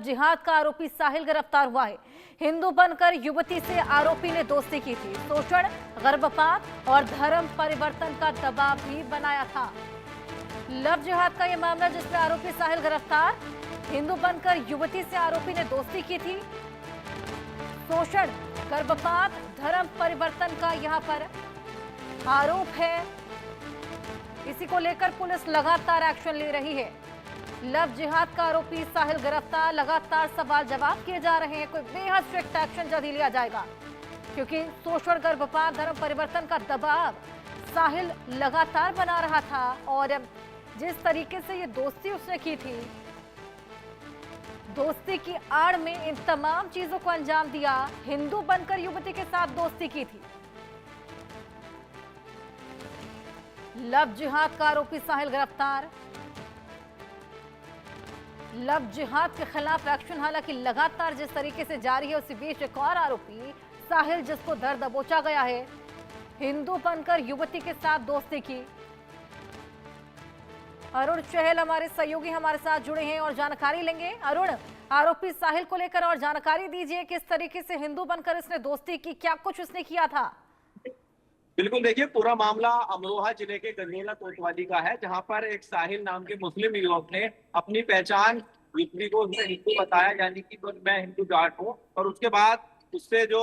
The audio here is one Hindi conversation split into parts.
जिहाद का आरोपी साहिल गिरफ्तार हुआ है। हिंदू बनकर युवती से आरोपी ने दोस्ती की थी। शोषण, गर्भपात और धर्म परिवर्तन का दबाव भी बनाया था। लव जिहाद का यह मामला जिसमें आरोपी साहिल गिरफ्तार। हिंदू बनकर युवती से आरोपी ने दोस्ती की थी। शोषण, गर्भपात, धर्म परिवर्तन का यहां पर आरोप है। इसी को लेकर पुलिस लगातार एक्शन ले रही है। लव जिहाद का आरोपी साहिल गिरफ्तार। लगातार सवाल जवाब किए जा रहे हैं। कोई बेहद स्ट्रिक्ट एक्शन जल्द ही लिया जाएगा, क्योंकि शोषण, गर्भपात, धर्म परिवर्तन का दबाव साहिल लगातार बना रहा था। और जिस तरीके से ये दोस्ती उसने की थी, दोस्ती की आड़ में इन तमाम चीजों को अंजाम दिया। हिंदू बनकर युवती के साथ दोस्ती की थी। लव जिहाद का आरोपी साहिल गिरफ्तार। लव जिहाद के खिलाफ एक्शन हालांकि लगातार जिस तरीके से जारी है, उसी बीच एक और आरोपी साहिल, जिसको दर दबोचा गया है। हिंदू बनकर युवती के साथ दोस्ती की। अरुण चहल हमारे सहयोगी हमारे साथ जुड़े हैं और जानकारी लेंगे। अरुण, आरोपी साहिल को लेकर और जानकारी दीजिए, किस तरीके से हिंदू बनकर इसने दोस्ती की, क्या कुछ उसने किया था? बिल्कुल, देखिए पूरा मामला अमरोहा जिले के गंगेला कोतवाली का है, जहां पर एक साहिल नाम के मुस्लिम युवक ने अपनी पहचान युवती को उसने हिंदू बताया, यानी कि मैं हिंदू जाट हूँ, और उसके बाद उससे जो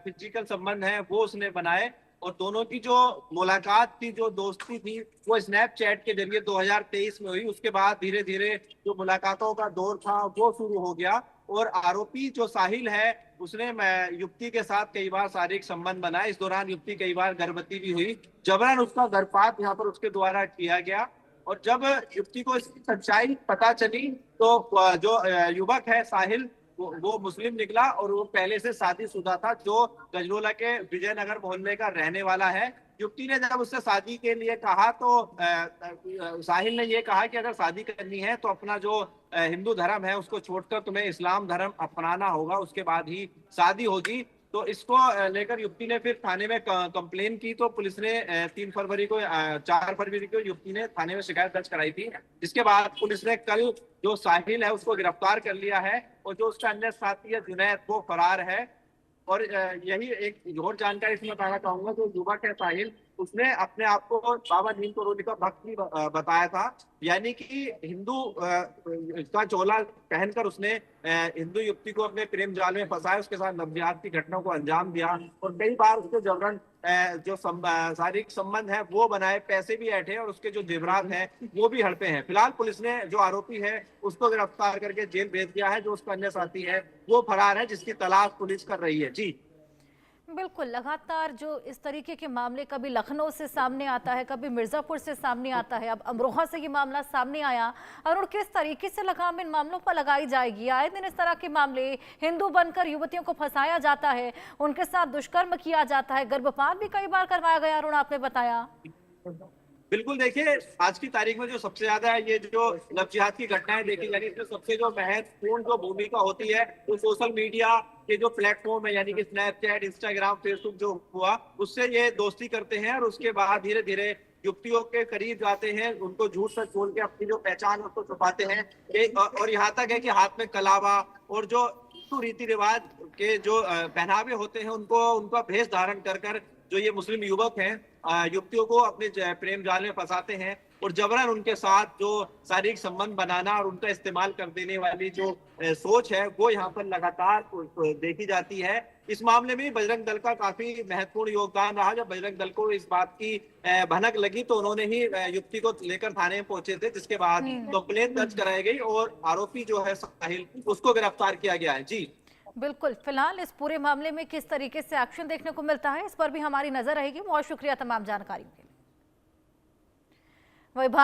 फिजिकल संबंध है वो उसने बनाए। और दोनों की जो मुलाकात थी, जो दोस्ती थी, वो स्नैपचैट के जरिए 2023 में हुई। उसके बाद धीरे धीरे जो मुलाकातों का दौर था वो शुरू हो गया। और आरोपी जो साहिल है, उसने युवती के साथ कई बार शारीरिक संबंध बनाए। इस दौरान युवती कई बार गर्भवती भी हुई। जबरन उसका गर्भपात यहाँ पर उसके द्वारा किया गया। और जब युवती को इसकी सच्चाई पता चली, तो जो युवक है साहिल, वो मुस्लिम निकला, और वो पहले से शादीशुदा था, जो गजरोला के विजयनगर मोहल्ले का रहने वाला है। युवती ने जब उससे शादी के लिए कहा, तो साहिल ने ये कहा कि अगर शादी करनी है तो अपना जो हिंदू धर्म है उसको छोड़कर तुम्हें इस्लाम धर्म अपनाना होगा, उसके बाद ही शादी होगी। तो इसको लेकर युवती ने फिर थाने में कंप्लेन की। तो पुलिस ने 4 फरवरी को युवती ने थाने में शिकायत दर्ज कराई थी, जिसके बाद पुलिस ने कल जो साहिल है उसको गिरफ्तार कर लिया है। और जो उसका अन्य साथी है जुनैद, वो फरार है। और यही एक और जानकारी इसमें बताना चाहूंगा, जो युवक है साहिल, उसने अपने आप को बाबा नीम करोली का भक्त भी बताया था। यानी कि हिंदू का चोला पहनकर उसने हिंदू युवती को अपने प्रेम जाल में फंसाया, उसके साथ नवजिहाद की घटनाओं को अंजाम दिया, और कई बार उसके जबरन जो शारीरिक संबंध है वो बनाए, पैसे भी ऐंठे, और उसके जो जेवरात हैं वो भी हड़पे हैं। फिलहाल पुलिस ने जो आरोपी है उसको गिरफ्तार करके जेल भेज दिया है। जो उसका अन्य साथी है वो फरार है, जिसकी तलाश पुलिस कर रही है। जी बिल्कुल, लगातार जो इस तरीके के मामले कभी लखनऊ से सामने आता है, कभी मिर्जापुर से सामने आता है, अब अमरोहा से ये मामला सामने आया। अरुण, किस तरीके से लगाम इन मामलों पर लगाई जाएगी? आए दिन इस तरह के मामले, हिंदू बनकर युवतियों को फंसाया जाता है, उनके साथ दुष्कर्म किया जाता है, गर्भपात भी कई बार करवाया गया। अरुण, आपने बताया। बिल्कुल, देखिए आज की तारीख में जो सबसे ज्यादा ये जो लव जिहाद की घटनाएं देखी जा रही है, इसमें सबसे जो महत्वपूर्ण जो भूमिका होती है, तो सोशल मीडिया के जो प्लेटफॉर्म है, यानी कि स्नैपचैट, इंस्टाग्राम, फेसबुक जो हुआ, उससे ये दोस्ती करते हैं। और उसके बाद धीरे धीरे युवतियों के करीब जाते हैं, उनको झूठ सच बोल के अपनी जो पहचान है उसको छुपाते हैं। और यहाँ तक है कि हाथ में कलावा और जो रीति रिवाज के जो पहनावे होते हैं, उनका भेष धारण कर जो ये मुस्लिम युवक हैं, युवतियों को अपने प्रेम जाल में फंसाते हैं, और जबरन उनके साथ जो शारीरिक संबंध बनाना और उनका इस्तेमाल कर देने वाली जो सोच है, वो यहाँ पर लगातार देखी जाती है। इस मामले में बजरंग दल का काफी महत्वपूर्ण योगदान रहा। जब बजरंग दल को इस बात की भनक लगी, तो उन्होंने ही युवती को लेकर थाने में पहुंचे थे, जिसके बाद कंप्लेंट दर्ज कराई गई और आरोपी जो है साहिल, उसको गिरफ्तार किया गया है। जी बिल्कुल, फिलहाल इस पूरे मामले में किस तरीके से एक्शन देखने को मिलता है, इस पर भी हमारी नजर रहेगी। बहुत शुक्रिया तमाम जानकारी के लिए। वही